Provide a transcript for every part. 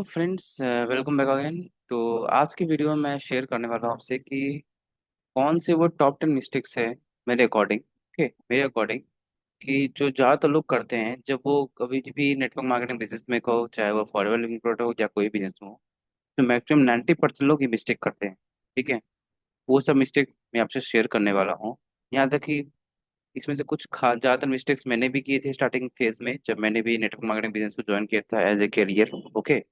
Friends, welcome back again. तो आज की वीडियो में मैं शेयर करने वाला हूँ आपसे कि कौन से वो टॉप 10 मिस्टेक्स है मेरे अकॉर्डिंग। ओके, मेरे अकॉर्डिंग कि जो ज़्यादातर लोग करते हैं जब वो कभी भी नेटवर्क मार्केटिंग बिजनेस में हो, चाहे वो फॉरवर्ड लिंकिंग प्रोडक्ट हो या कोई बिजनेस हो, तो मैक्सिमम 90% लोग ये मिस्टेक करते हैं। ठीक है, वो सब मिस्टेक मैं आपसे शेयर करने वाला हूँ। यहाँ तक कि इसमें से कुछ खा ज़्यादातर मिस्टेक्स मैंने भी किए थे स्टार्टिंग फेज में, जब मैंने भी नेटवर्क मार्केटिंग बिजनेस को ज्वाइन किया था as a career. Okay,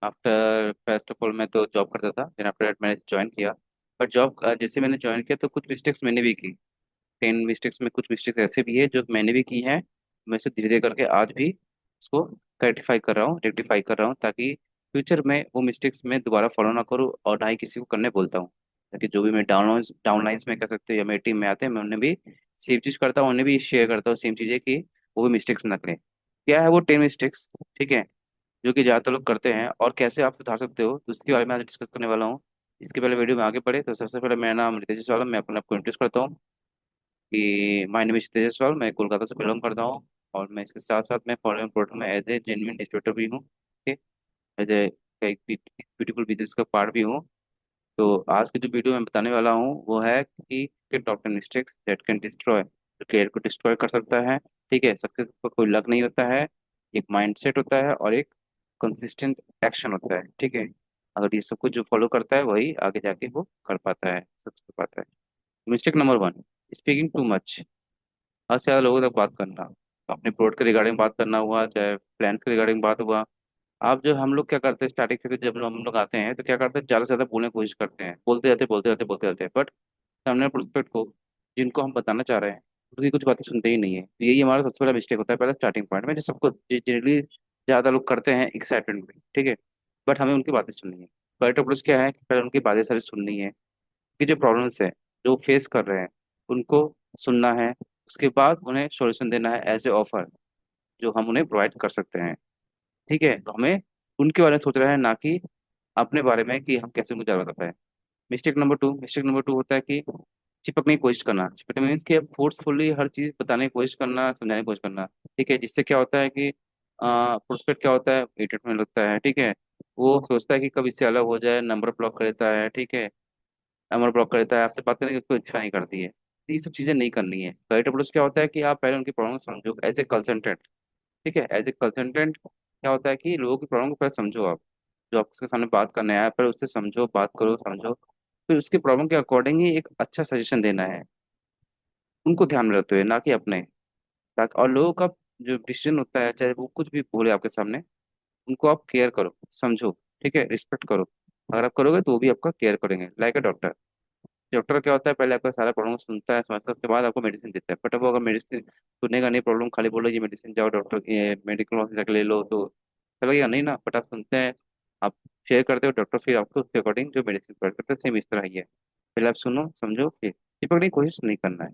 after first of all मैं तो जॉब करता था, देन आफ्टर दैट मैंने ज्वाइन किया। पर जॉब जैसे मैंने ज्वाइन किया तो कुछ मिस्टेक्स मैंने भी की। 10 मिस्टेक्स में कुछ मिस्टेक्स ऐसे भी है जो मैंने भी की हैं। मैं इसे धीरे धीरे करके आज भी उसको रेक्टिफाई कर रहा हूँ, रेक्टिफाई कर रहा हूँ, ताकि फ्यूचर में वो मिस्टेक्स मैं दोबारा फॉलो ना करूँ और ना ही किसी को करने बोलता हूँ। ताकि जो भी मैं डाउनलाइंस में कह सकते हो या मेरी टीम में आते हैं, मैं उन्हें भी सेम चीज़ करता हूँ, उन्हें भी शेयर करता हूँ सेम चीज़ें कि वो भी मिस्टेक्स ना करें। क्या है वो 10 मिस्टेक्स, ठीक है, जो कि ज़्यादातर लोग करते हैं और कैसे आप सुधार सकते हो, तो उसके बारे में आज डिस्कस करने वाला हूँ। इसके पहले वीडियो में आगे बढ़े तो सबसे पहले मेरा नाम रितेश वाला, मैं अपने आपको इंट्रोड्यूस करता हूँ कि माय नेम इज तेजस वाल, मैं कोलकाता से बिलोंग करता हूँ। और मैं इसके साथ साथ मैं फॉरेन प्रोडक्ट में एज ए जेन्युइन डिस्ट्रीब्यूटर भी हूँ। ठीक है, एज ए एक ब्यूटीफुल बिजनेस का पार्ट भी हूँ। तो आज की जो वीडियो मैं बताने वाला हूँ वो है कि top 10 mistakes that can destroy, जो करियर को डिस्ट्रॉय कर सकता है। ठीक है, सक्सेस का कोई लक नहीं होता है, एक माइंडसेट होता है और एक कंसिस्टेंट एक्शन होता है। ठीक है, अगर ये सब कुछ जो फॉलो करता है वही आगे जाके वो कर पाता है, सक्सेस कर पाता है। Mistake number 1, speaking too much. हद से ज़्यादा लोगों तक बात करना, अपने प्रोडक्ट के रिगार्डिंग बात करना हुआ, चाहे प्लान के रिगार्डिंग बात हुआ। आप जो हम लोग क्या करते हैं स्टार्टिंग से, जब हम लोग आते हैं तो क्या करते हैं, ज़्यादा से ज़्यादा बोलने की कोशिश करते हैं, बोलते जाते बोलते जाते बोलते जाते हैं, बट सामने प्रोस्पेक्ट को, जिनको हम बताना चाह रहे हैं, उनकी कुछ बातें सुनते ही नहीं है। तो यही हमारा सबसे बड़ा मिस्टेक होता है पहले स्टार्टिंग पॉइंट में, जो सबको जनरली ज़्यादा लोग करते हैं एक्साइटमेंट में। ठीक है, बट हमें उनकी बातें सुननी है। करेक्ट अप्रोच क्या है कि पहले उनकी बातें सारी सुननी है, कि जो प्रॉब्लम्स है जो फेस कर रहे हैं उनको सुनना है। उसके बाद उन्हें सॉल्यूशन देना है एज ए ऑफर, जो हम उन्हें प्रोवाइड कर सकते हैं। ठीक है, तो हमें उनके बारे में सोच रहे हैं, ना कि अपने बारे में कि हम कैसे उनको ज़्यादा पता है। मिस्टेक नंबर टू होता है कि चिपकने की कोशिश करना। चिपकने मीन्स कि फोर्सफुली हर चीज़ बताने की कोशिश करना, समझाने की कोशिश करना। ठीक है, जिससे क्या होता है कि प्रोस्पेक्ट क्या होता है, इरिटेट होने लगता है। ठीक है, वो सोचता है कि कब इससे अलग हो जाए, नंबर ब्लॉक कर देता है। ठीक है, नंबर ब्लॉक कर देता है, आपसे बात करने की उसको इच्छा नहीं करती है। तो ये सब चीज़ें नहीं करनी है। राइट अप्रोच क्या होता है कि आप पहले उनकी प्रॉब्लम समझो एज ए कंसल्टेंट। ठीक है, एज ए कंसल्टेंट क्या होता है कि लोगों की प्रॉब्लम को पहले समझो आप, जो आपके सामने बात करने आया है, पहले उससे समझो, बात करो, समझो, फिर उसकी प्रॉब्लम के अकॉर्डिंग ही एक अच्छा सजेशन देना है, उनको ध्यान में रखते हुए, ना कि अपने। ताकि और लोगों का जो डिसीजन होता है, चाहे वो कुछ भी बोले आपके सामने, उनको आप केयर करो, समझो। ठीक है, रिस्पेक्ट करो। अगर आप करोगे तो वो भी आपका केयर करेंगे, लाइक अ डॉक्टर। डॉक्टर क्या होता है, पहले आपका सारा प्रॉब्लम सुनता है, समझता है, उसके बाद आपको मेडिसिन देता है। बट अब वो अगर मेडिसिन सुनेगा नहीं, प्रॉब्लम खाली बोलो ये मेडिसिन जाओ डॉक्टर ये मेडिकल ऑफिस जाके ले लो, तो चलेगा नहीं ना। बट आप सुनते हैं, आप शेयर करते हो, डॉक्टर फिर आपको उसके अकॉर्डिंग जो मेडिसिन प्रोवाइड करते हैं, सेम इस तरह ही है। पहले आप सुनो, समझो, फिर चिपकने की कोशिश नहीं करना है।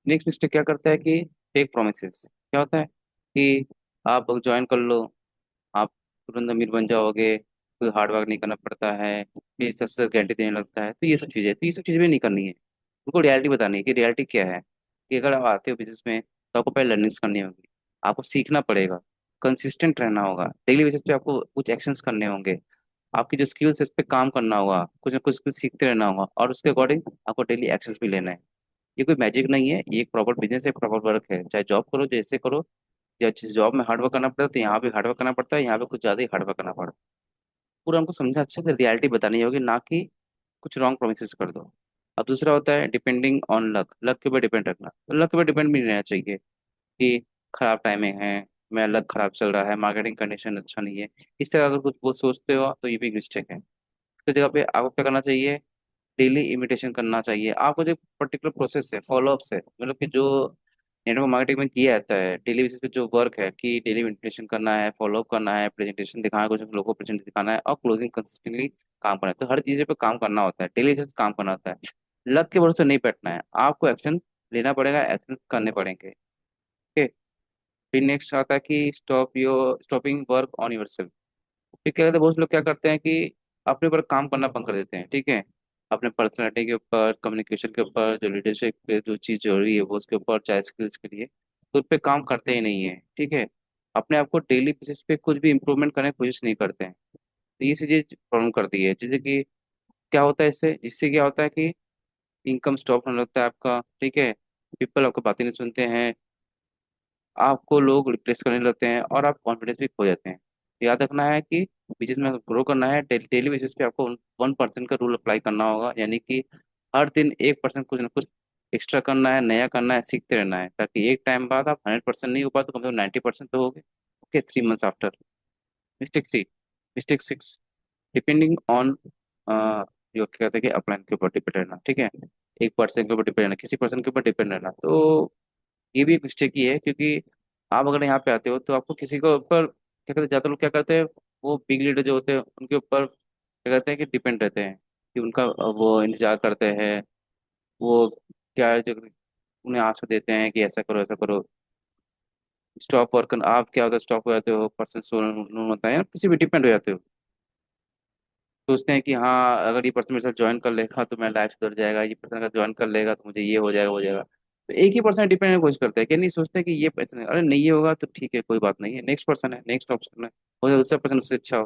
नेक्स्ट मिस्टेक क्या करता है कि फेक प्रोमिसेस। क्या होता है कि आप ज्वाइन कर लो, आप तुरंत अमीर बन जाओगे, कोई हार्ड वर्क नहीं करना पड़ता है, फिर सक्सेस गारंटी देने लगता है। तो ये सब चीज़ें भी नहीं करनी है। उनको रियलिटी बतानी है कि रियलिटी क्या है। कि अगर आप आते हो बिजनेस में तो आपको पहले लर्निंग्स करनी होगी, आपको सीखना पड़ेगा, कंसिस्टेंट रहना होगा, डेली बेसिस पे आपको कुछ एक्शंस करने होंगे, आपकी जो स्किल्स है उस पर काम करना होगा, कुछ ना कुछ स्किल्स सीखते रहना होगा, और उसके अकॉर्डिंग आपको डेली एक्शंस भी लेना है। ये कोई मैजिक नहीं है, ये एक प्रॉपर बिजनेस है, प्रॉपर वर्क है। चाहे जॉब करो जैसे करो, या जिस जॉब में हार्डवर्क करना पड़ता है तो यहाँ भी हार्डवर्क करना पड़ता है, यहाँ पे कुछ ज़्यादा ही हार्डवर्क करना पड़ता है। पूरा हमको समझा अच्छे से रियलिटी बतानी होगी, ना कि कुछ रॉन्ग प्रोमिस कर दो। अब दूसरा होता है डिपेंडिंग ऑन लक, लक के ऊपर डिपेंड रखना। तो लक के ऊपर डिपेंड भी नहीं रहना चाहिए कि खराब टाइमिंग है, मेरा लक खराब चल रहा है, मार्केटिंग कंडीशन अच्छा नहीं है। इस तरह अगर कुछ बहुत सोचते हो तो ये भी मिस्टेक है। तो जगह पे आपको क्या करना चाहिए, डेली इमिटेशन करना चाहिए। आपको जो पर्टिकुलर प्रोसेस है, फॉलोअप्स है, मतलब कि जो नेटवर्क मार्केटिंग में किया जाता है डेली बेसिस पे, जो वर्क है कि डेली इमिटेशन करना है, फॉलोअप करना है, प्रेजेंटेशन दिखाना है, कुछ लोगों को प्रेजेंट दिखाना है, और क्लोजिंग कंसिस्टेंटली काम करना है। तो हर चीज़ पे काम करना होता है, डेली बेसिस काम करना होता है। लक के भरोसे नहीं बैठना है, आपको एक्शन लेना पड़ेगा, एक्शन करने पड़ेंगे। ओके, फिर नेक्स्ट आता है कि stopping work on your self. ठीक है, तो बहुत लोग क्या करते हैं कि अपने ऊपर काम करना बंद कर देते हैं। ठीक है, अपने पर्सनैलिटी के ऊपर, कम्युनिकेशन के ऊपर, जो लीडरशिप पे जो चीज़ जरूरी है वो उसके ऊपर, चाहे स्किल्स के लिए, तो उस पर काम करते ही नहीं है। ठीक है, अपने आप को डेली बेसिस पे कुछ भी इंप्रूवमेंट करने की कोशिश नहीं करते हैं। तो ये चीज़ें प्रॉब्लम करती है, जैसे कि क्या होता है इससे, इससे क्या होता है कि इनकम स्टॉप होने लगता है आपका, ठीक है। पीपल आपको बातें नहीं सुनते हैं, आपको लोग रिप्लेस करने लगते हैं और आप कॉन्फिडेंस भी खो जाते हैं। याद रखना है कि बिजनेस में ग्रो करना है, डेली बेसिस पे आपको 1% का रूल अप्लाई करना होगा, यानी कि हर दिन 1% कुछ ना कुछ एक्स्ट्रा करना है, नया करना है, सीखते रहना है, ताकि एक टाइम बाद आप 100% नहीं हो पाए तो कम से कम 90% तो हो गए। Okay, 3 months after. Mistake 3, mistake 6, depending on जो क्या कहते हैं कि अपलाइन के ऊपर डिपेंड रहना, ठीक है। एक पर्सन के ऊपर डिपेंड रहना, किसी पर्सन के ऊपर डिपेंड रहना, तो ये भी एक मिस्टेक ही है, क्योंकि आप अगर यहाँ पे आते हो तो आपको किसी के ऊपर क्या कहते हैं, ज्यादा लोग क्या करते हैं, वो बिग लीडर जो होते हैं उनके ऊपर क्या कहते हैं कि डिपेंड रहते हैं, कि उनका वो इंतजार करते हैं, वो क्या है जो उन्हें आशा देते हैं कि ऐसा करो ऐसा करो। स्टॉप वर्क, आप क्या होता है स्टॉप हो जाते हो, पर्सन सोन होता है या किसी भी डिपेंड हो जाते हो, सोचते हैं कि हाँ अगर ये पर्सन मेरे साथ ज्वाइन कर लेगा तो मेरा लाइफ सुधर जाएगा, ये पर्सन अगर ज्वाइन कर लेगा तो मुझे ये हो जाएगा हो जाएगा। तो एक ही पर्सन डिपेंड होने की कोशिश करता है, कि नहीं सोचते हैं कि ये पर्सन, अरे नहीं ये होगा तो ठीक है कोई बात नहीं है, नेक्स्ट पर्सन है, नेक्स्ट ऑप्शन है, हो जाए दूसरा पर्सन उससे अच्छा हो।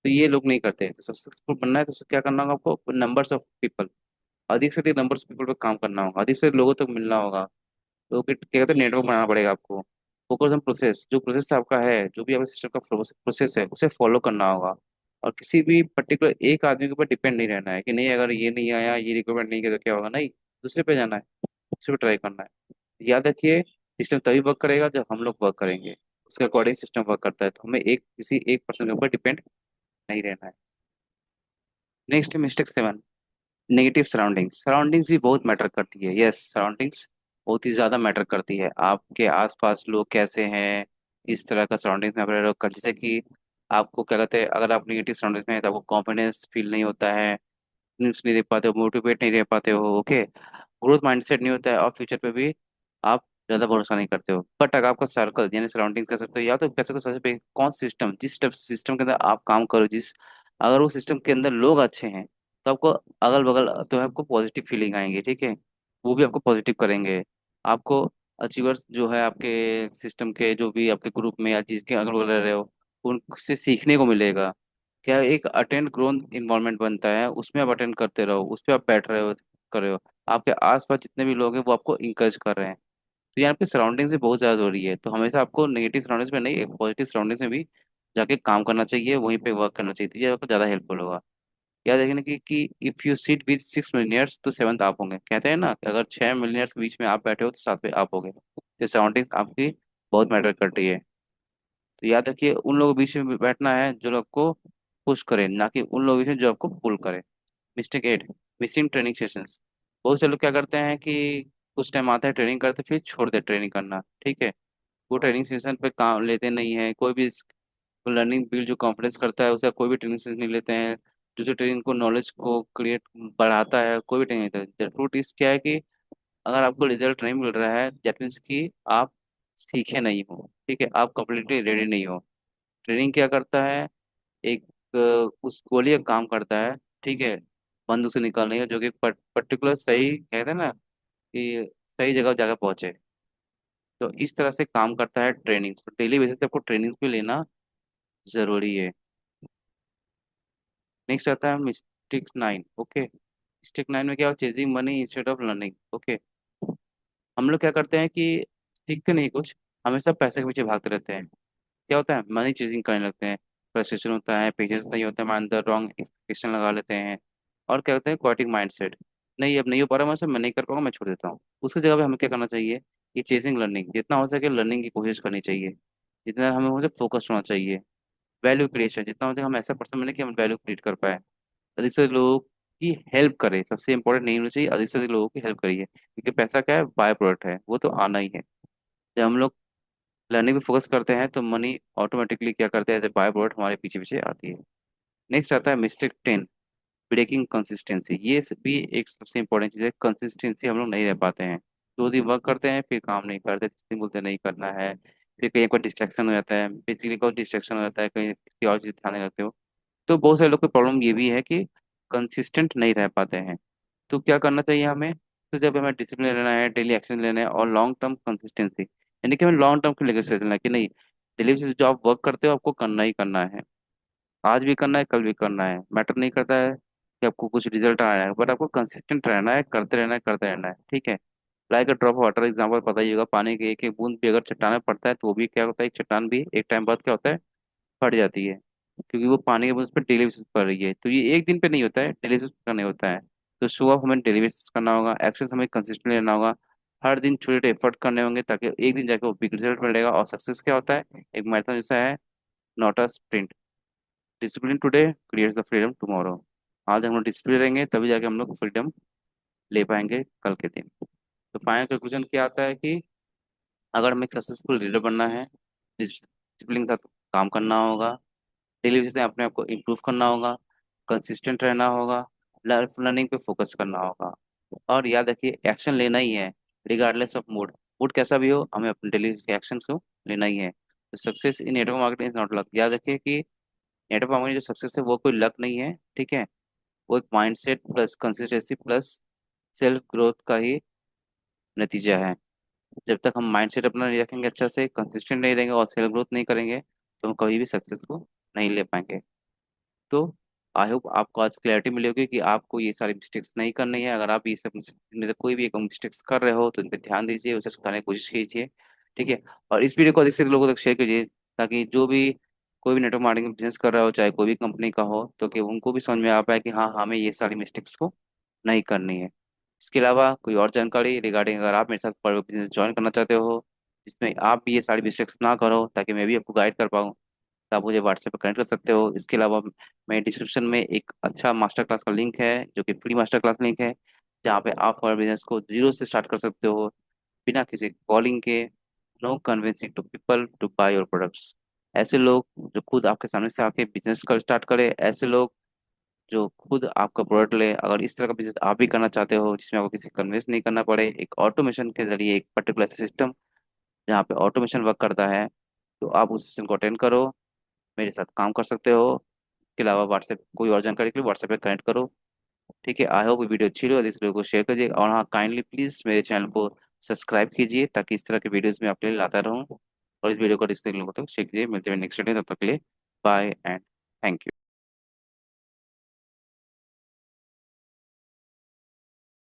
तो ये लोग नहीं करते हैं। तो सक्सेसफुल बनना है तो क्या करना होगा आपको, नंबर्स ऑफ पीपल, अधिक से अधिक नंबर्स ऑफ पीपल पर काम करना होगा, अधिक से अधिक लोगों तक मिलना होगा। तो फिर क्या कहते हैं, नेटवर्क बनाना पड़ेगा आपको। फोकस ऑन प्रोसेस, जो प्रोसेस आपका है, जो भी आपके सिस्टम का प्रोसेस है उसे फॉलो करना होगा। और किसी भी पर्टिकुलर एक आदमी के ऊपर डिपेंड नहीं रहना है, कि नहीं अगर ये नहीं आया, ये रिक्वायरमेंट नहीं किया तो क्या होगा, नहीं, दूसरे पे जाना है, दूसरे पे ट्राई करना है। याद रखिए, सिस्टम तभी वर्क करेगा जब हम लोग वर्क करेंगे, उसके अकॉर्डिंग सिस्टम वर्क करता है, तो हमें एक किसी एक पर्सन के ऊपर डिपेंड नहीं रहना है। Next mistake 7, negative surroundings. Surroundings भी बहुत मैटर करती है, यस, सराउंडिंग्स बहुत ही ज़्यादा मैटर करती है, आपके आसपास लोग कैसे हैं, इस तरह का सराउंडिंग्स में आप रह रहे हो। जैसे कि आपको क्या कहते हैं, अगर आप नेगेटिव सराउंडिंग्स में हैं तो आपको कॉन्फिडेंस फील नहीं होता है, न्यूज़ नहीं दे पाते हो, मोटिवेट नहीं रह पाते हो, ओके, ग्रोथ माइंडसेट नहीं होता है, और फ्यूचर पे भी आप ज़्यादा भरोसा नहीं करते हो। बट अगर आपका सर्कल यानी सराउंडिंग कर सकते हो, या तो कह सकते हो सबसे पहले कौन सिस्टम, जिस सिस्टम के अंदर आप काम करो, जिस अगर वो सिस्टम के अंदर लोग अच्छे हैं तो आपको अगल बगल तो आपको पॉजिटिव फीलिंग आएंगे, ठीक है, वो भी आपको पॉजिटिव करेंगे। आपको अचीवर्स जो है आपके सिस्टम के, जो भी आपके ग्रुप में या जिसके अगल बगल रह रहे हो, उनसे सीखने को मिलेगा। क्या एक अटेंड ग्रोथ इन्वायरमेंट बनता है, उसमें आप अटेंड करते रहो, उस पर आप बैठ रहे हो, कर रहे हो, आपके आसपास जितने भी लोग हैं वो आपको इंकरेज कर रहे हैं। तो ये आपकी सराउंडिंग से बहुत ज़्यादा जरूरी है, तो हमेशा आपको नेगेटिव सराउंडिंग्स में नहीं, एक पॉजिटिव सराउंडिंग्स में भी जाके काम करना चाहिए, वहीं पे वर्क करना चाहिए, तो ये आपको ज़्यादा हेल्पफुल होगा। याद रखना कि if you seat with 6 millionaires तो सेवंथ आप होंगे, कहते हैं ना कि अगर 6 मिलियनर्स के बीच में आप बैठे हो तो सातवें आप होंगे, तो सराउंडिंग आपकी बहुत मैटर करती है। तो याद रखिए, उन लोगों के बीच में बैठना है जो आपको पुश करे, ना कि उन लोगों के बीच में जो आपको पुल करे। Mistake 8, missing training sessions. बहुत से लोग क्या करते हैं कि कुछ टाइम आता है ट्रेनिंग करते फिर छोड़ दे ट्रेनिंग करना, ठीक है, वो ट्रेनिंग सेशन पे काम लेते नहीं है, कोई भी लर्निंग बिल्ड जो कॉन्फिडेंस करता है उसका कोई भी ट्रेनिंग सेशन नहीं लेते हैं, जो जो ट्रेनिंग को नॉलेज को क्रिएट बढ़ाता है कोई भी ट्रेनिंग नहीं लेता। ट्रूथ इज क्या है कि अगर आपको रिजल्ट नहीं मिल रहा है दैट मीन्स कि आप सीखे नहीं हो, ठीक है, आप कम्प्लीटली रेडी नहीं हो। ट्रेनिंग क्या करता है, एक उस गोली का काम करता है, ठीक है, बंदूक से निकालने का, जो कि पर्टिकुलर सही कहते हैं ना कि सही जगह जाकर पहुंचे। तो इस तरह से काम करता है ट्रेनिंग, तो डेली बेसिस पे आपको ट्रेनिंग भी लेना जरूरी है। नेक्स्ट आता है मिस्टेक 9, ओके। मिस्टेक 9 में क्या हो, chasing money instead of learning, okay. हम लोग क्या करते हैं कि सीखते नहीं कुछ, हमेशा पैसे के पीछे भागते रहते हैं। क्या होता है, मनी चेजिंग करने लगते हैं, फ्रस्ट्रेशन होता है, पेशेंस नहीं होता है, हमारे अंदर रॉन्ग एक्सपेक्टेशन लगा लेते हैं, और क्या होता है क्वाइटिंग माइंडसेट, नहीं अब नहीं हो पा रहा मुझसे, मैं नहीं कर पाऊंगा, मैं छोड़ देता हूँ। उसकी जगह पे हमें क्या करना चाहिए, ये चेजिंग लर्निंग, जितना हो सके लर्निंग की कोशिश करनी चाहिए, जितना हमें हो सके फोकस होना चाहिए। वैल्यू क्रिएशन, जितना हो सके हम ऐसा पर्सन बने कि हम वैल्यू क्रिएट कर पाए, अधिक से अधिक लोगों की हेल्प करें, सबसे इंपॉर्टेंट नहीं होना चाहिए, अधिक से अधिक लोगों की हेल्प करिए, क्योंकि पैसा क्या है, बाय प्रोडक्ट है, वो तो आना ही है। जब हम लोग लर्निंग पे फोकस करते हैं तो मनी ऑटोमेटिकली क्या करते हैं, एज ए बाय प्रोडक्ट हमारे पीछे पीछे आती है। नेक्स्ट आता है मिस्टेक 10, ब्रेकिंग कंसिस्टेंसी। ये भी एक सबसे इंपॉर्टेंट चीज़ है, कंसिस्टेंसी हम लोग नहीं रह पाते हैं, 2 दिन वर्क करते हैं फिर काम नहीं करते, 3 दिन बोलते नहीं करना है, फिर कहीं कोई डिस्ट्रैक्शन हो जाता है, बेसिकली कोई डिस्ट्रैक्शन हो जाता है, कहीं किसी और चीज़ ध्यान नहीं रखते हो। तो बहुत सारे लोग की प्रॉब्लम ये भी है कि कंसिस्टेंट नहीं रह पाते हैं। तो क्या करना चाहिए हमें, तो जब हमें डिसिप्लिन लेना है, डेली एक्शन लेना है, और लॉन्ग टर्म कंसिस्टेंसी, यानी कि हमें लॉन्ग टर्म के लेकर चलना है, कि नहीं डेली बेसिस जो आप वर्क करते हो आपको करना ही करना है। आज भी करना है, कल भी करना है, मैटर नहीं करता है कि आपको कुछ रिजल्ट आ रहा है, बट आपको कंसिस्टेंट रहना है, करते रहना है, करते रहना है, ठीक है। Like a drop water example पता ही होगा, पानी के एक एक बूंद भी अगर चट्टान में पड़ता है तो वो भी क्या होता है, एक चट्टान भी एक टाइम बाद क्या होता है, फट जाती है, क्योंकि वो पानी के बूंद उस पर डेली बेसिस पड़ रही है। तो ये एक दिन पे नहीं होता है, डेली बेसिस पर नहीं होता है। तो शो ऑफ हमें डेली बेसिस करना होगा, एक्शन हमें कंसिस्टेंट लेना होगा, हर दिन छोटे छोटे एफर्ट करने होंगे, ताकि एक दिन जाके वो बिग रिजल्ट मिलेगा। और सक्सेस क्या होता है, एक मैराथन जैसा है, not a sprint. Discipline today creates the freedom tomorrow. आज हम लोग डिसिप्लिन रहेंगे तभी जाके हम लोग फ्रीडम ले पाएंगे कल के दिन। तो फाइनल कंक्लूजन क्या आता है कि अगर हमें सक्सेसफुल लीडर बनना है, डिसिप्लिन का काम करना होगा, डेली बेसिस पे अपने आप को इम्प्रूव करना होगा, कंसिस्टेंट रहना होगा, लर्निंग पे फोकस करना होगा, और याद रखिए एक्शन लेना ही है, रिगार्डलेस ऑफ मूड। मूड कैसा भी हो, हमें अपने डेली के एक्शन को लेना ही है। तो success in network marketing is not luck. याद रखिए कि नेटवर्क मार्केटिंग जो सक्सेस है वो कोई लक नहीं है, ठीक है। वो एक mindset plus consistency plus self growth का ही नतीजा है। जब तक हम माइंडसेट अपना नहीं रखेंगे अच्छा से, कंसिस्टेंट नहीं रहेंगे और सेल्फ ग्रोथ नहीं करेंगे, तो हम कभी भी सक्सेस को नहीं ले पाएंगे। तो आई होप आपको आज क्लैरिटी मिली होगी कि आपको ये सारी मिस्टेक्स नहीं करनी है। अगर आप ये सब में से कोई भी एक मिस्टेक्स कर रहे हो तो इन पर ध्यान दीजिए, उसे सुधारने की कोशिश कीजिए, ठीक है। और इस वीडियो को अधिक से अधिक लोगों तक शेयर कीजिए, ताकि जो भी कोई भी नेटवर्क मार्केटिंग बिजनेस कर रहा हो, चाहे कोई भी कंपनी का हो, तो कि उनको भी समझ में आ पाए कि हाँ, हमें ये सारी मिस्टेक्स को नहीं करनी है। इसके अलावा कोई और जानकारी रिगार्डिंग, अगर आप मेरे साथ बिजनेस ज्वाइन करना चाहते हो जिसमें आप भी ये सारी मिस्टेक्स ना करो, ताकि मैं भी आपको गाइड कर पाऊँ, तो आप मुझे व्हाट्सएप पर कनेक्ट कर सकते हो। इसके अलावा मैं डिस्क्रिप्शन में एक अच्छा मास्टर क्लास का लिंक है, जो कि फ्री मास्टर क्लास लिंक है, जहाँ पे आप और बिजनेस को जीरो से स्टार्ट कर सकते हो, बिना किसी कॉलिंग के। No convincing to people to buy your products. ऐसे लोग जो खुद आपके सामने से आके बिजनेस कर स्टार्ट करे, ऐसे लोग जो खुद आपका प्रोडक्ट ले। अगर इस तरह का बिजनेस आप भी करना चाहते हो जिसमें आपको किसी कन्विंस नहीं करना पड़े, एक ऑटोमेशन के जरिए, एक पर्टिकुलर सिस्टम जहाँ पे ऑटोमेशन वर्क करता है, तो आप उस सिस्टम को अटेंड करो, मेरे साथ काम कर सकते हो। इसके अलावा व्हाट्सएप, कोई और जानकारी के लिए व्हाट्सएप पे कनेक्ट करो, ठीक है। आई होप ये वीडियो अच्छी लगी, दूसरे लोगों को शेयर करिए, और हाँ, काइंडली प्लीज़ मेरे चैनल को सब्सक्राइब कीजिए, ताकि इस तरह के वीडियोस मैं आपके लिए लाता रहूँ। और इस वीडियो को दूसरे लोगों तक शेयर कीजिए। मिलते हैं नेक्स्ट वीडियो, तब तक के लिए बाय एंड थैंक यू।